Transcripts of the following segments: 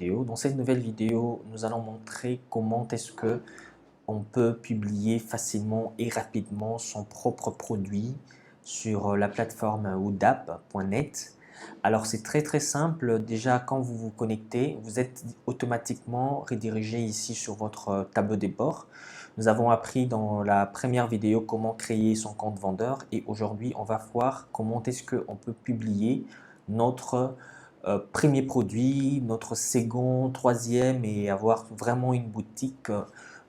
Dans cette nouvelle vidéo, nous allons montrer comment est-ce que on peut publier facilement et rapidement son propre produit sur la plateforme woodap.net. Alors c'est très simple. Déjà quand vous vous connectez, vous êtes automatiquement redirigé ici sur votre tableau de bord. Nous avons appris dans la première vidéo comment créer son compte vendeur et aujourd'hui on va voir comment est-ce qu'on peut publier notre premier produit, notre second, troisième et avoir vraiment une boutique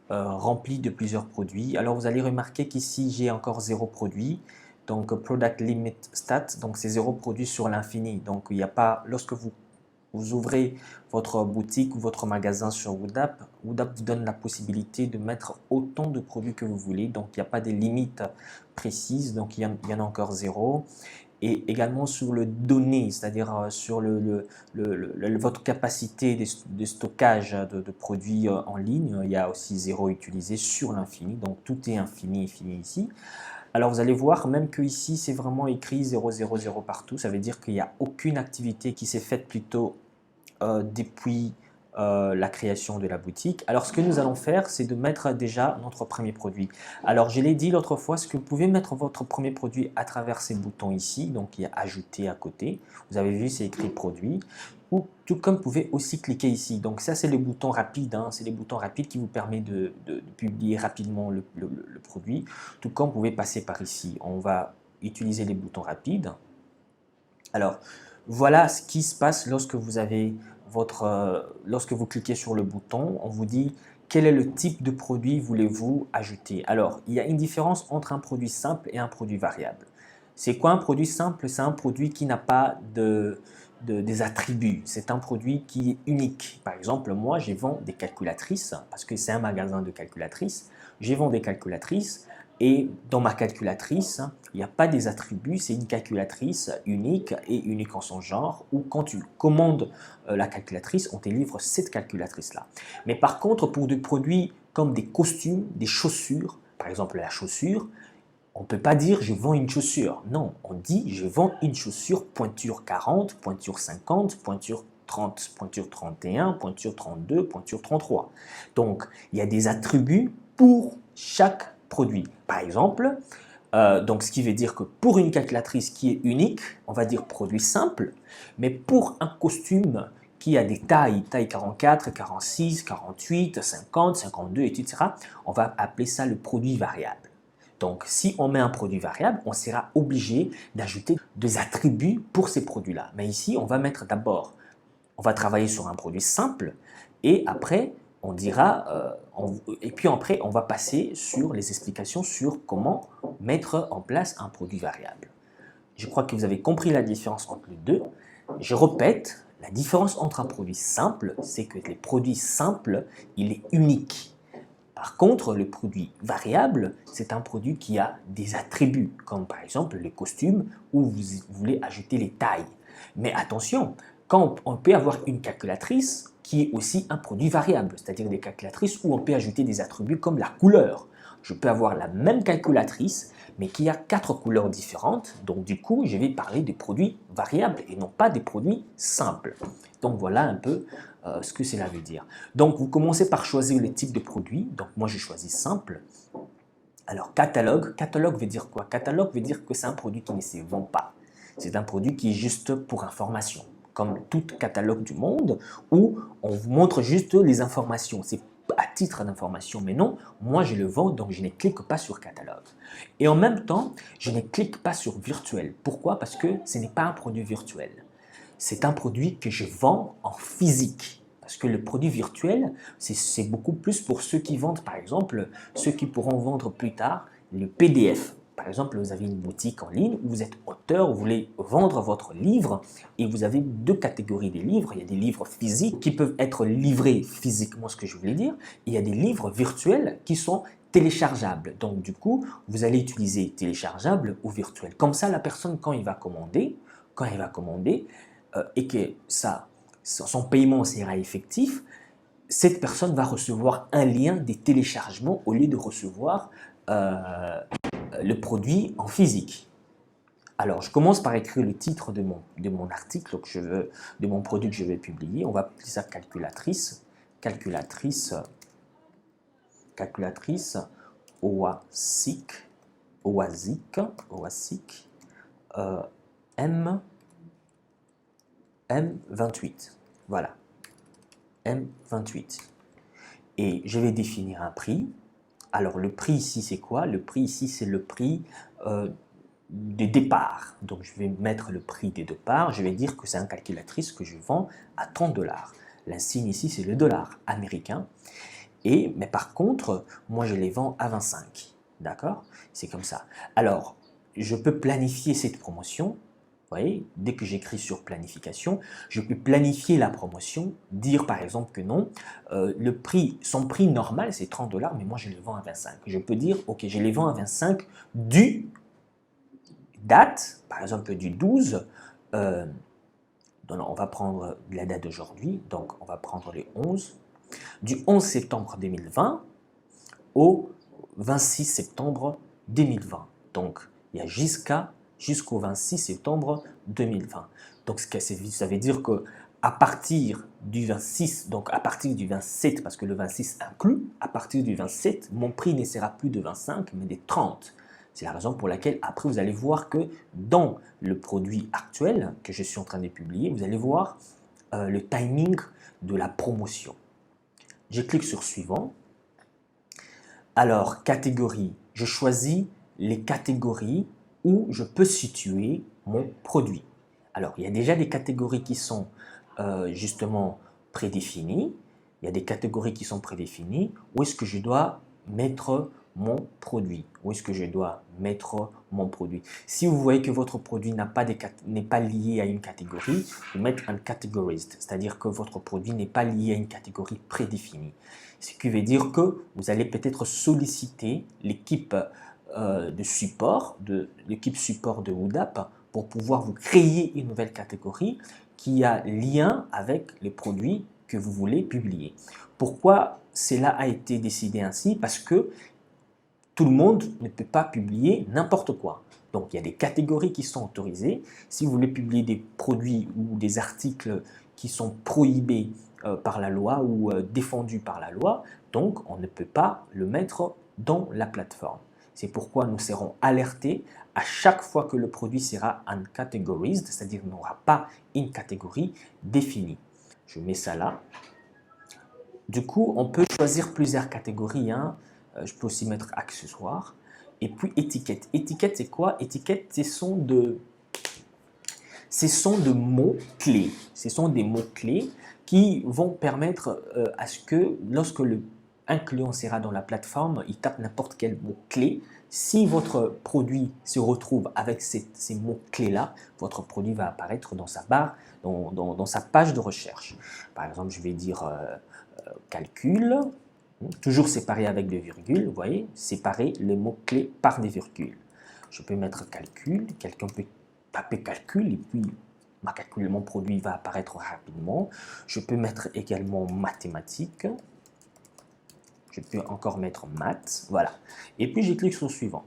remplie de plusieurs produits. Alors vous allez remarquer qu'ici j'ai encore 0 produit, donc product limit stat, donc c'est 0 produit sur l'infini. Donc il n'y a pas, lorsque vous ouvrez votre boutique ou votre magasin sur Woodap, Woodap vous donne la possibilité de mettre autant de produits que vous voulez, donc il n'y a pas de limites précises, donc il y en a encore 0. Et également sur le données, c'est-à-dire sur votre capacité de stockage de produits en ligne, il y a aussi 0 utilisé sur l'infini, donc tout est infini ici. Alors vous allez voir même que ici c'est vraiment écrit 000 partout, ça veut dire qu'il n'y a aucune activité qui s'est faite plutôt depuis la création de la boutique. Alors ce que nous allons faire, c'est de mettre déjà notre premier produit. Alors je l'ai dit l'autre fois, ce que vous pouvez mettre votre premier produit à travers ces boutons ici, donc il y a ajouter à côté. Vous avez vu, c'est écrit produit. Ou tout comme vous pouvez aussi cliquer ici. Donc ça c'est le bouton rapide, hein. C'est les boutons rapides qui vous permettent de publier rapidement le produit. Tout comme vous pouvez passer par ici. On va utiliser les boutons rapides. Alors voilà ce qui se passe lorsque vous avez lorsque vous cliquez sur le bouton, on vous dit quel est le type de produit voulez-vous ajouter. Alors, il y a une différence entre un produit simple et un produit variable. C'est quoi un produit simple? C'est un produit qui n'a pas des attributs. C'est un produit qui est unique. Par exemple, moi, je vends des calculatrices parce que c'est un magasin de calculatrices. Je vends des calculatrices. Et dans ma calculatrice, il n'y a pas des attributs, c'est une calculatrice unique et unique en son genre, où quand tu commandes la calculatrice, on te livre cette calculatrice-là. Mais par contre, pour des produits comme des costumes, des chaussures, par exemple la chaussure, on ne peut pas dire je vends une chaussure. Non, on dit je vends une chaussure pointure 40, pointure 50, pointure 30, pointure 31, pointure 32, pointure 33. Donc, il y a des attributs pour chaque produit. Par exemple, donc ce qui veut dire que pour une calculatrice qui est unique, on va dire produit simple, mais pour un costume qui a des tailles 44, 46, 48, 50, 52, etc., on va appeler ça le produit variable. Donc, si on met un produit variable, on sera obligé d'ajouter des attributs pour ces produits-là. Mais ici, on va mettre d'abord, on va travailler sur un produit simple et après, on dira, et puis après, on va passer sur les explications sur comment mettre en place un produit variable. Je crois que vous avez compris la différence entre les deux. Je répète, la différence entre un produit simple, c'est que les produits simples, il est unique. Par contre, le produit variable, c'est un produit qui a des attributs, comme par exemple les costumes où vous voulez ajouter les tailles. Mais attention, quand on peut avoir une calculatrice qui est aussi un produit variable, c'est-à-dire des calculatrices où on peut ajouter des attributs comme la couleur. Je peux avoir la même calculatrice, mais qui a 4 couleurs différentes. Donc du coup, je vais parler des produits variables et non pas des produits simples. Donc voilà un peu ce que cela veut dire. Donc vous commencez par choisir le type de produit. Donc moi je choisis simple. Alors catalogue, catalogue veut dire quoi? Catalogue veut dire que c'est un produit qui ne se vend pas. C'est un produit qui est juste pour information, comme tout catalogue du monde où on vous montre juste les informations. C'est à titre d'information, mais non, moi je le vends, donc je ne clique pas sur catalogue. Et en même temps, je ne clique pas sur virtuel. Pourquoi? Parce que ce n'est pas un produit virtuel. C'est un produit que je vends en physique. Parce que le produit virtuel, c'est beaucoup plus pour ceux qui vendent, par exemple, ceux qui pourront vendre plus tard le PDF. Par exemple, vous avez une boutique en ligne où vous êtes auteur, vous voulez vendre votre livre et vous avez deux catégories de livres. Il y a des livres physiques qui peuvent être livrés physiquement, ce que je voulais dire, et il y a des livres virtuels qui sont téléchargeables. Donc, du coup, vous allez utiliser téléchargeable ou virtuel. Comme ça, la personne, quand il va commander, et que son paiement sera effectif, cette personne va recevoir un lien des téléchargements au lieu de recevoir le produit en physique. Alors, je commence par écrire le titre de mon article de mon produit que je vais publier. On va appeler ça calculatrice. Calculatrice OASIC, M28. Voilà, M28. Et je vais définir un prix. Alors, le prix ici, c'est quoi? Le prix ici, c'est le prix de départ. Donc, je vais mettre le prix de départ. Je vais dire que c'est une calculatrice que je vends à 30 dollars. L'insigne ici, c'est le dollar américain. Mais par contre, moi, je les vends à 25. D'accord? C'est comme ça. Alors, je peux planifier cette promotion. Vous voyez, dès que j'écris sur planification, je peux planifier la promotion, dire par exemple que non, son prix normal c'est 30 dollars, mais moi je les vends à 25. Je peux dire, ok, je les vends à 25 du date, par exemple du 12, on va prendre la date d'aujourd'hui, donc on va prendre le 11, du 11 septembre 2020 au 26 septembre 2020. Donc, il y a jusqu'au 26 septembre 2020. Donc, ça veut dire que à partir du 26, donc à partir du 27, parce que le 26 inclut, à partir du 27, mon prix ne sera plus de 25, mais de 30. C'est la raison pour laquelle, après, vous allez voir que dans le produit actuel que je suis en train de publier, vous allez voir le timing de la promotion. Je clique sur suivant. Alors, catégorie, je choisis les catégories où je peux situer mon produit. Alors, il y a déjà des catégories qui sont justement prédéfinies. Il y a des catégories qui sont prédéfinies. Où est-ce que je dois mettre mon produit? Où est-ce que je dois mettre mon produit? Si vous voyez que votre produit n'est pas lié à une catégorie, vous mettez un categorized, c'est-à-dire que votre produit n'est pas lié à une catégorie prédéfinie. Ce qui veut dire que vous allez peut-être solliciter l'équipe de support, l'équipe support de Woodap pour pouvoir vous créer une nouvelle catégorie qui a lien avec les produits que vous voulez publier. Pourquoi cela a été décidé ainsi? Parce que tout le monde ne peut pas publier n'importe quoi. Donc, il y a des catégories qui sont autorisées. Si vous voulez publier des produits ou des articles qui sont prohibés par la loi ou défendus par la loi, donc on ne peut pas le mettre dans la plateforme. C'est pourquoi nous serons alertés à chaque fois que le produit sera uncategorized, c'est-à-dire n'aura pas une catégorie définie. Je mets ça là. Du coup, on peut choisir plusieurs catégories. Je peux aussi mettre accessoires. Et puis étiquette. Étiquette, c'est quoi? Étiquette, ce sont de mots-clés. Ce sont des mots-clés qui vont permettre à ce que lorsque un client sera dans la plateforme, il tape n'importe quel mot-clé. Si votre produit se retrouve avec ces mots-clés-là, votre produit va apparaître dans sa barre, dans sa page de recherche. Par exemple, je vais dire calcul, toujours séparé avec des virgules, vous voyez, séparer les mots-clés par des virgules. Je peux mettre calcul, quelqu'un peut taper calcul et puis mon produit va apparaître rapidement. Je peux mettre également mathématiques. Je peux encore mettre maths, voilà. Et puis je clique sur suivant.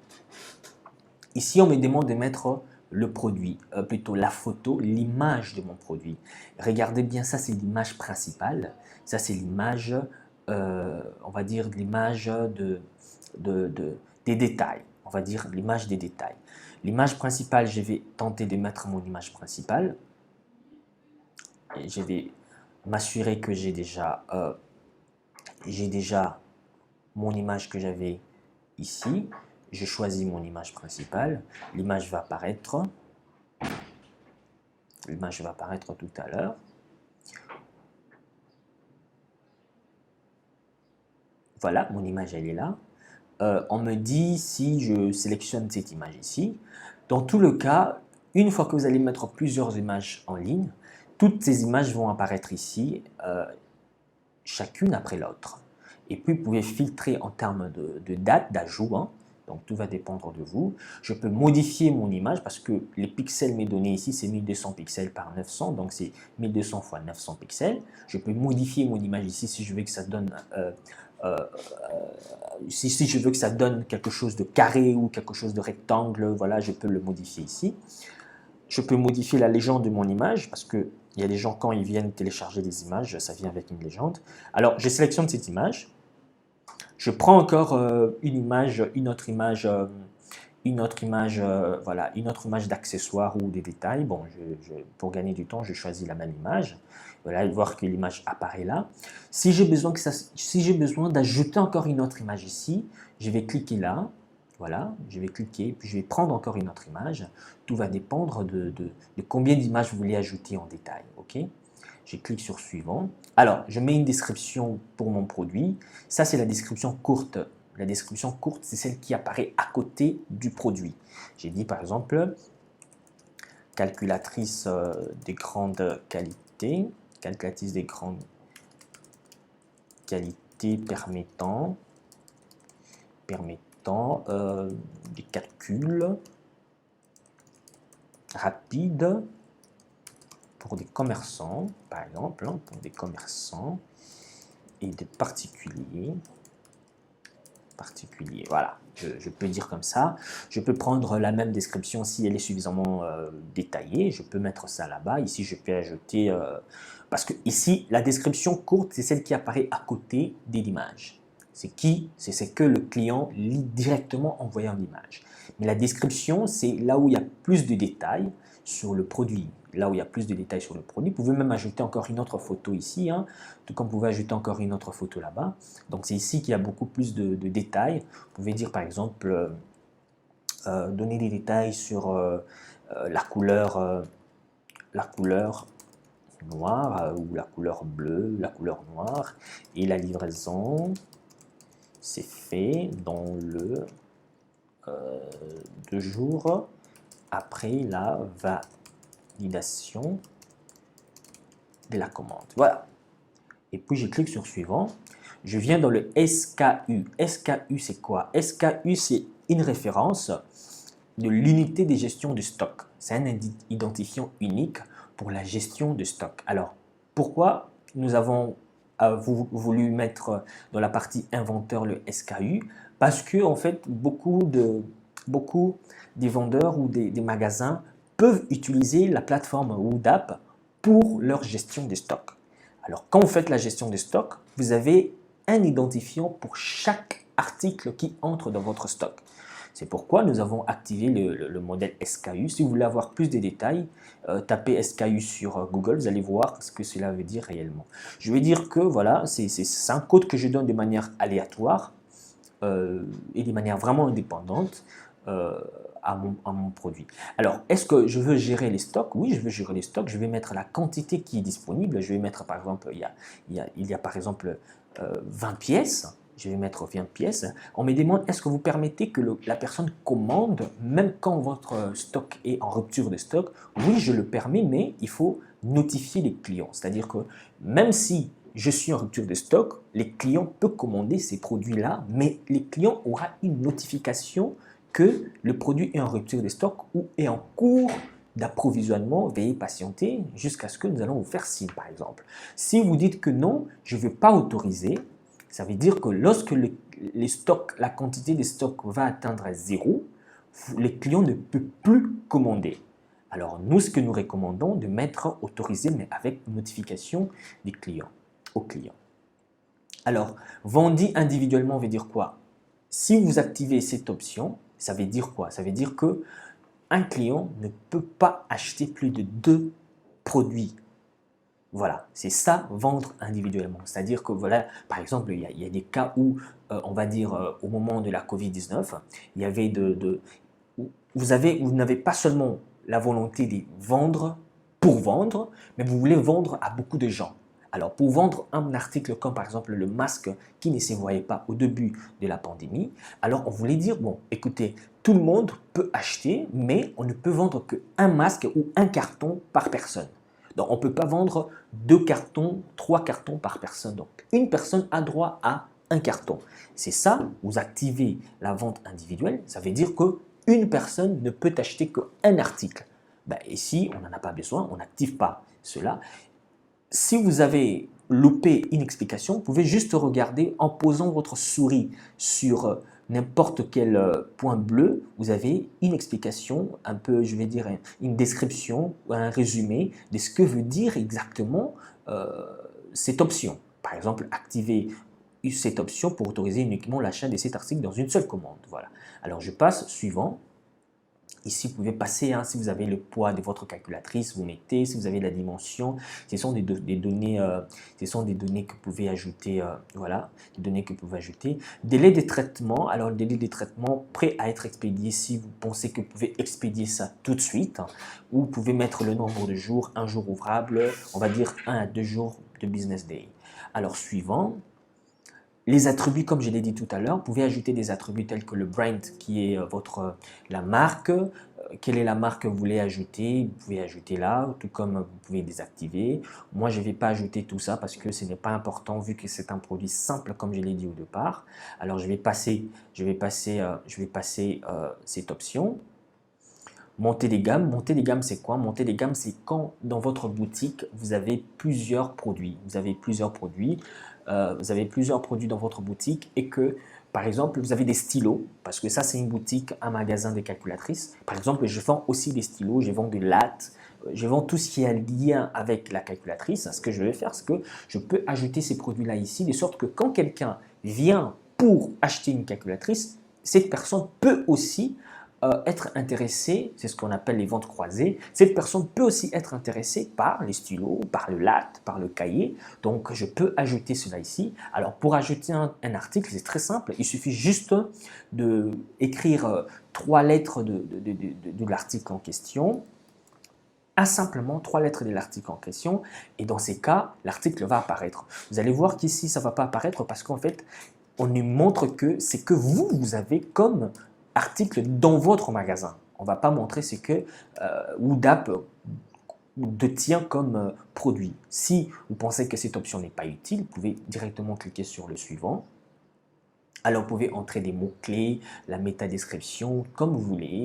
Ici, on me demande de mettre le produit, plutôt la photo, l'image de mon produit. Regardez bien, ça c'est l'image principale. Ça c'est l'image, on va dire l'image des détails. On va dire l'image des détails. L'image principale, je vais tenter de mettre mon image principale. Et je vais m'assurer que j'ai déjà mon image que j'avais ici. Je choisis mon image principale. L'image va apparaître. L'image va apparaître tout à l'heure. Voilà, mon image, elle est là. On me dit si je sélectionne cette image ici. Dans tout le cas, une fois que vous allez mettre plusieurs images en ligne, toutes ces images vont apparaître ici, chacune après l'autre. Et puis, vous pouvez filtrer en termes de date, d'ajout. Donc, tout va dépendre de vous. Je peux modifier mon image parce que les pixels m'est donné ici, c'est 1200 pixels par 900. Donc, c'est 1200 fois 900 pixels. Je peux modifier mon image ici si je veux que ça donne si je veux que ça donne quelque chose de carré ou quelque chose de rectangle, voilà, je peux le modifier ici. Je peux modifier la légende de mon image parce qu'il y a des gens, quand ils viennent télécharger des images, ça vient avec une légende. Alors, je sélectionne cette image. Je prends encore une autre image, voilà, une autre image d'accessoire ou des détails. Bon, pour gagner du temps, je choisis la même image. Voilà, voir que l'image apparaît là. Si j'ai besoin d'ajouter encore une autre image ici, je vais cliquer là. Voilà, je vais cliquer, puis je vais prendre encore une autre image. Tout va dépendre de combien d'images vous voulez ajouter en détail. Ok? Je clique sur suivant. Alors, je mets une description pour mon produit. Ça, c'est la description courte. La description courte, c'est celle qui apparaît à côté du produit. J'ai dit par exemple, calculatrice de grande qualité, calculatrice de grande qualité permettant des calculs rapides pour des commerçants, par exemple, pour des commerçants et des particuliers. Voilà, je peux dire comme ça. Je peux prendre la même description si elle est suffisamment détaillée. Je peux mettre ça là-bas. Ici, je peux ajouter... parce que ici, la description courte, c'est celle qui apparaît à côté de l'image. C'est que le client lit directement en voyant l'image. Mais la description, c'est là où il y a plus de détails sur le produit. Là où il y a plus de détails sur le produit. Vous pouvez même ajouter encore une autre photo ici, hein, tout comme vous pouvez ajouter encore une autre photo là-bas. Donc c'est ici qu'il y a beaucoup plus de détails. Vous pouvez dire par exemple, donner des détails sur la couleur noire ou la couleur bleue, la couleur noire. Et la livraison, c'est fait dans le 2 jours après la validation de la commande. Voilà. Et puis je clique sur suivant. Je viens dans le SKU. SKU, c'est quoi? SKU, c'est une référence de l'unité de gestion de stock. C'est un identifiant unique pour la gestion de stock. Alors, pourquoi nous avons voulu mettre dans la partie inventeur le SKU? Parce que, en fait, beaucoup des vendeurs ou des magasins peuvent utiliser la plateforme WooDAP pour leur gestion des stocks. Alors, quand vous faites la gestion des stocks, vous avez un identifiant pour chaque article qui entre dans votre stock. C'est pourquoi nous avons activé le modèle SKU. Si vous voulez avoir plus de détails, tapez SKU sur Google, vous allez voir ce que cela veut dire réellement. Je vais dire que voilà, c'est un code que je donne de manière aléatoire et de manière vraiment indépendante à mon produit. Alors, est-ce que je veux gérer les stocks? Oui, je veux gérer les stocks. Je vais mettre la quantité qui est disponible. Je vais mettre, par exemple, il y a par exemple 20 pièces. Je vais mettre 20 pièces. On me demande, est-ce que vous permettez que la personne commande même quand votre stock est en rupture de stock? Oui, je le permets, mais il faut notifier les clients. C'est-à-dire que même si je suis en rupture de stock, les clients peuvent commander ces produits-là, mais les clients auront une notification que le produit est en rupture de stock ou est en cours d'approvisionnement. Veuillez patienter jusqu'à ce que nous allons vous faire signe, par exemple. Si vous dites que non, je ne veux pas autoriser, ça veut dire que lorsque la quantité de stock va atteindre 0, les clients ne peuvent plus commander. Alors nous, ce que nous recommandons, de mettre autorisé, mais avec notification des clients, aux clients. Alors, vendu individuellement veut dire quoi? Si vous activez cette option, ça veut dire quoi? Ça veut dire que un client ne peut pas acheter plus de 2 produits. Voilà, c'est ça, vendre individuellement. C'est-à-dire que, voilà, par exemple, il y a des cas où, on va dire, au moment de la Covid-19, il y avait vous n'avez pas seulement la volonté de vendre pour vendre, mais vous voulez vendre à beaucoup de gens. Alors, pour vendre un article comme, par exemple, le masque qui ne se voyait pas au début de la pandémie, alors on voulait dire, bon, écoutez, tout le monde peut acheter, mais on ne peut vendre qu'un masque ou un carton par personne. Donc, on ne peut pas vendre 2 cartons, 3 cartons par personne. Donc, une personne a droit à un carton. C'est ça, vous activez la vente individuelle. Ça veut dire qu'une personne ne peut acheter qu'un article. Ben, ici, on n'en a pas besoin, on n'active pas cela. Si vous avez louper une explication, vous pouvez juste regarder en posant votre souris sur n'importe quel point bleu, vous avez une explication, un peu, je vais dire, une description ou un résumé de ce que veut dire exactement cette option. Par exemple, activer cette option pour autoriser uniquement l'achat de cet article dans une seule commande. Voilà. Alors, je passe suivant. Ici, vous pouvez passer, hein, si vous avez le poids de votre calculatrice, vous mettez, si vous avez la dimension, ce sont des données, que vous pouvez ajouter, voilà, des données que vous pouvez ajouter. Délai de traitement, alors le délai de traitement prêt à être expédié si vous pensez que vous pouvez expédier ça tout de suite, hein, ou vous pouvez mettre le nombre de jours, un jour ouvrable, on va dire 1 à 2 jours de business day. Alors, suivant. Les attributs, comme je l'ai dit tout à l'heure, vous pouvez ajouter des attributs tels que le brand, qui est la marque. Quelle est la marque que vous voulez ajouter? Vous pouvez ajouter là, tout comme vous pouvez désactiver. Moi, je ne vais pas ajouter tout ça parce que ce n'est pas important vu que c'est un produit simple, comme je l'ai dit au départ. Alors, je vais passer cette option. Monter des gammes. Monter des gammes, c'est quoi? Monter des gammes, c'est quand dans votre boutique, vous avez plusieurs produits. Vous avez plusieurs produits dans votre boutique et que, par exemple, vous avez des stylos, parce que ça, c'est une boutique, un magasin de calculatrices. Par exemple, je vends aussi des stylos, je vends des lattes, je vends tout ce qui a lien avec la calculatrice. Ce que je vais faire, c'est que je peux ajouter ces produits-là ici, de sorte que quand quelqu'un vient pour acheter une calculatrice, cette personne peut aussi être intéressé, c'est ce qu'on appelle les ventes croisées, cette personne peut aussi être intéressée par les stylos, par le latte, par le cahier, donc je peux ajouter cela ici. Alors pour ajouter un article, c'est très simple, il suffit juste d'écrire 3 lettres de l'article en question, simplement 3 lettres de l'article en question, et dans ces cas, l'article va apparaître. Vous allez voir qu'ici, ça ne va pas apparaître parce qu'en fait, on nous montre que c'est que vous avez comme article dans votre magasin. On ne va pas montrer ce que Woodap détient comme produit. Si vous pensez que cette option n'est pas utile, vous pouvez directement cliquer sur le suivant. Alors, vous pouvez entrer des mots-clés, la métadescription, comme vous voulez,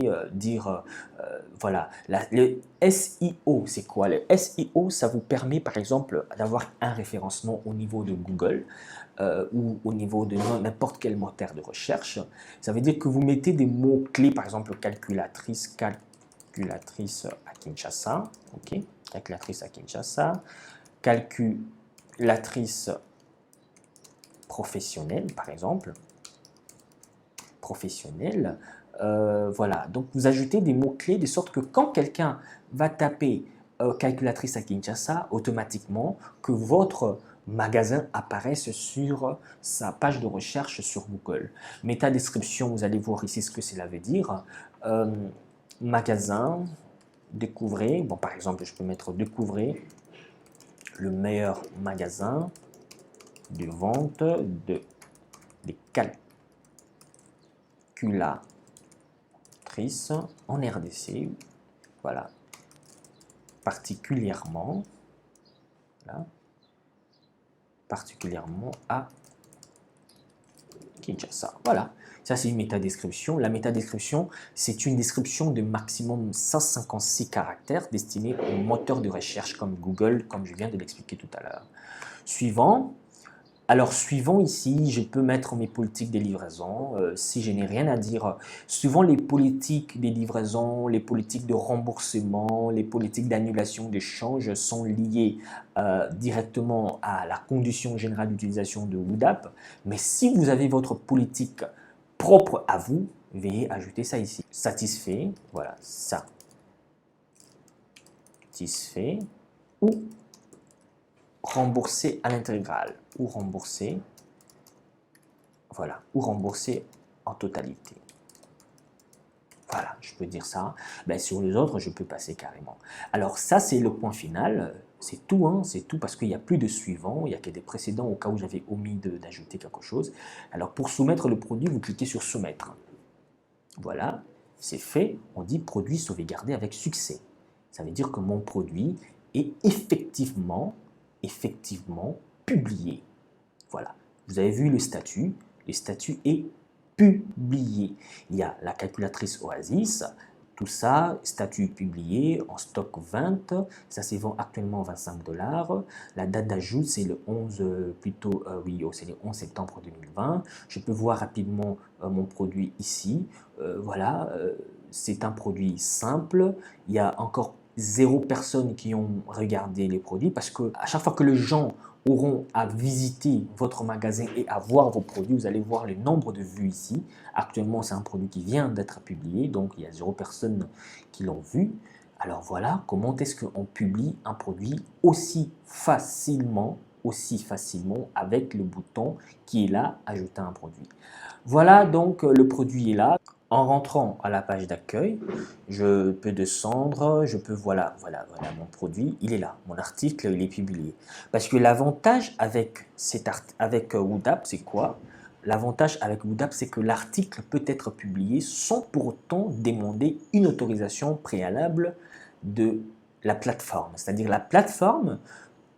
voilà. Le SEO, c'est quoi? Le SEO, ça vous permet, par exemple, d'avoir un référencement au niveau de Google ou au niveau de n'importe quel moteur de recherche. Ça veut dire que vous mettez des mots-clés, par exemple, calculatrice à Kinshasa, ok, calculatrice à Kinshasa, calculatrice professionnelle, par exemple, professionnel. Voilà, donc vous ajoutez des mots-clés de sorte que quand quelqu'un va taper calculatrice à Kinshasa, automatiquement que votre magasin apparaisse sur sa page de recherche sur Google. Métadescription, vous allez voir ici ce que cela veut dire. Magasin, découvrez, bon par exemple je peux mettre découvrez le meilleur magasin de vente des calculatrices en RDC, voilà, particulièrement à Kinshasa. Voilà, ça c'est une métadescription. La métadescription, c'est une description de maximum 156 caractères destinée aux moteurs de recherche comme Google, comme je viens de l'expliquer tout à l'heure. Suivant. Alors, suivant ici, je peux mettre mes politiques des livraisons si je n'ai rien à dire. Souvent, les politiques des livraisons, les politiques de remboursement, les politiques d'annulation d'échange sont liées directement à la condition générale d'utilisation de Woodap. Mais si vous avez votre politique propre à vous, veuillez ajouter ça ici. Satisfait, voilà, ça. Satisfait ou rembourser à l'intégrale ou rembourser, voilà, ou rembourser en totalité. Voilà, je peux dire ça. Ben, sur les autres, je peux passer carrément. Alors ça, c'est le point final. C'est tout, hein, c'est tout parce qu'il n'y a plus de suivant, il n'y a que des précédents au cas où j'avais omis d'ajouter quelque chose. Alors pour soumettre le produit, vous cliquez sur soumettre. Voilà, c'est fait. On dit produit sauvegardé avec succès. Ça veut dire que mon produit est effectivement publié. Voilà, vous avez vu le statut est publié. Il y a la calculatrice Oasis, Tout ça, statut publié, en stock 20, ça se vend actuellement 25 $. La date d'ajout, c'est le 11, oui, c'est le 11 septembre 2020. Je peux voir rapidement mon produit ici. Voilà, c'est un produit simple. Il y a encore 0 personnes qui ont regardé les produits parce que à chaque fois que les gens auront à visiter votre magasin et à voir vos produits, vous allez voir le nombre de vues ici. Actuellement, c'est un produit qui vient d'être publié, donc il y a 0 personnes qui l'ont vu. Alors voilà, comment est-ce qu'on publie un produit aussi facilement avec le bouton qui est là, ajouter un produit. Voilà, donc le produit est là. En rentrant à la page d'accueil, je peux descendre, voilà, mon produit, il est là, mon article, il est publié. Parce que l'avantage avec Woodap, c'est quoi? L'avantage avec Woodap, c'est que l'article peut être publié sans pour autant demander une autorisation préalable de la plateforme. C'est-à-dire la plateforme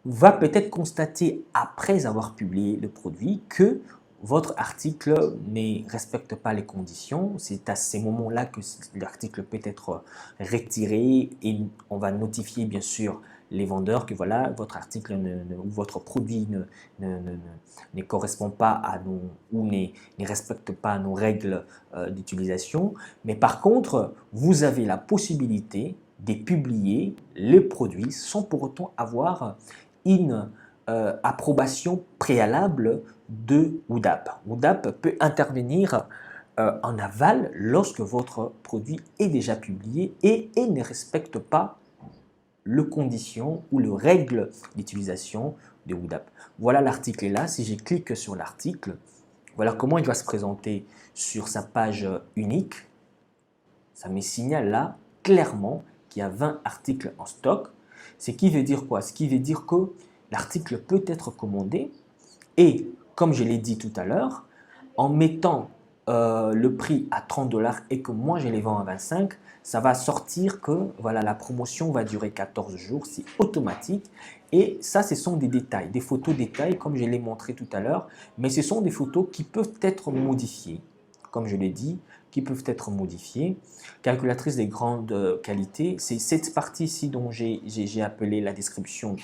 va peut-être constater après avoir publié le produit que votre article ne respecte pas les conditions. C'est à ces moments-là que l'article peut être retiré et on va notifier bien sûr les vendeurs que voilà, votre article ou votre produit ne correspond pas à nos ou ne respecte pas nos règles d'utilisation. Mais par contre, vous avez la possibilité de publier le produit sans pour autant avoir une approbation préalable de Woodap. Woodap peut intervenir en aval lorsque votre produit est déjà publié et ne respecte pas les conditions ou les règles d'utilisation de Woodap. Voilà, l'article est là. Si je clique sur l'article, voilà comment il va se présenter sur sa page unique. Ça me signale là clairement qu'il y a 20 articles en stock. Ce qui veut dire quoi? Ce qui veut dire que l'article peut être commandé et, comme je l'ai dit tout à l'heure, en mettant le prix à 30 $ et que moi je les vends à 25, ça va sortir que voilà, la promotion va durer 14 jours, c'est automatique. Et ça, ce sont des détails, des photos détails comme je l'ai montré tout à l'heure, mais ce sont des photos qui peuvent être modifiées, comme je l'ai dit, qui peuvent être modifiées. Calculatrice des grandes qualités, c'est cette partie-ci dont j'ai appelé la description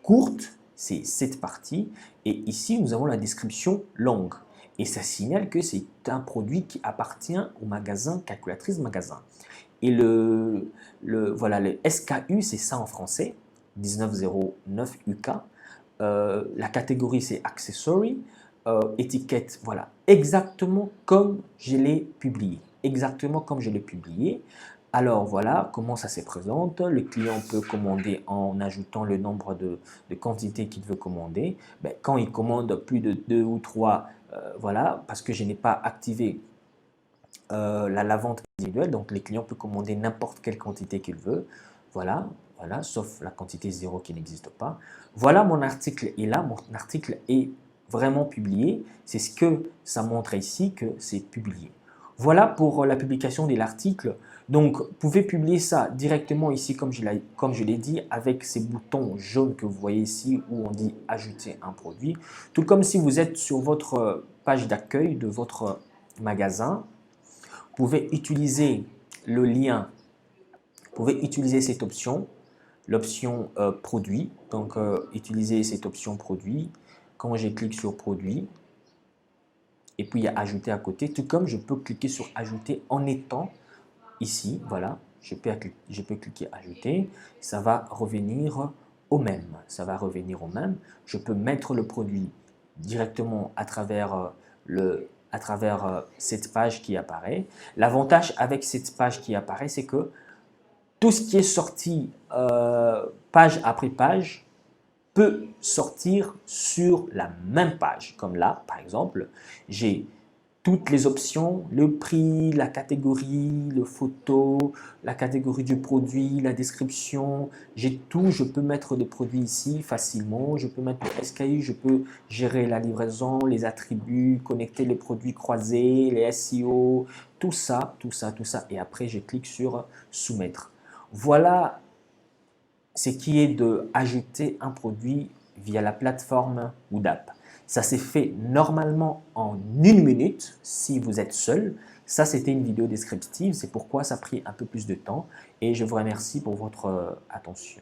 courte, c'est cette partie. Et ici, nous avons la description longue. Et ça signale que c'est un produit qui appartient au magasin Calculatrice Magasin. Et voilà, le SKU, c'est ça en français, 1909 UK. La catégorie, c'est Accessory. Étiquette, voilà, exactement comme je l'ai publié. Exactement comme je l'ai publié. Alors voilà comment ça se présente. Le client peut commander en ajoutant le nombre de quantités qu'il veut commander. Ben, quand il commande plus de 2 ou 3, voilà, parce que je n'ai pas activé la vente individuelle, donc le client peut commander n'importe quelle quantité qu'il veut. Voilà, voilà, sauf la quantité 0 qui n'existe pas. Voilà, mon article est là, mon article est vraiment publié. C'est ce que ça montre ici, que c'est publié. Voilà pour la publication de l'article. Donc, vous pouvez publier ça directement ici, comme je l'ai dit, avec ces boutons jaunes que vous voyez ici où on dit ajouter un produit. Tout comme si vous êtes sur votre page d'accueil de votre magasin, vous pouvez utiliser le lien, vous pouvez utiliser cette option, l'option produit. Donc, utiliser cette option produit. Quand je clique sur produit, et puis il y a ajouter à côté, tout comme je peux cliquer sur ajouter en étant ici, voilà, je peux cliquer ajouter, ça va revenir au même, ça va revenir au même. Je peux mettre le produit directement à travers cette page qui apparaît. L'avantage avec cette page qui apparaît, c'est que tout ce qui est sorti page après page peut sortir sur la même page. Comme là, par exemple, j'ai toutes les options, le prix, la catégorie, le photo, la catégorie du produit, la description, j'ai tout. Je peux mettre des produits ici facilement, je peux mettre le SKU, je peux gérer la livraison, les attributs, connecter les produits croisés, les SEO, tout ça, tout ça, tout ça. Et après, je clique sur soumettre. Voilà ce qui est de ajouter un produit via la plateforme Woodap. Ça s'est fait normalement en 1 minute si vous êtes seul. Ça, c'était une vidéo descriptive, c'est pourquoi ça a pris un peu plus de temps et je vous remercie pour votre attention.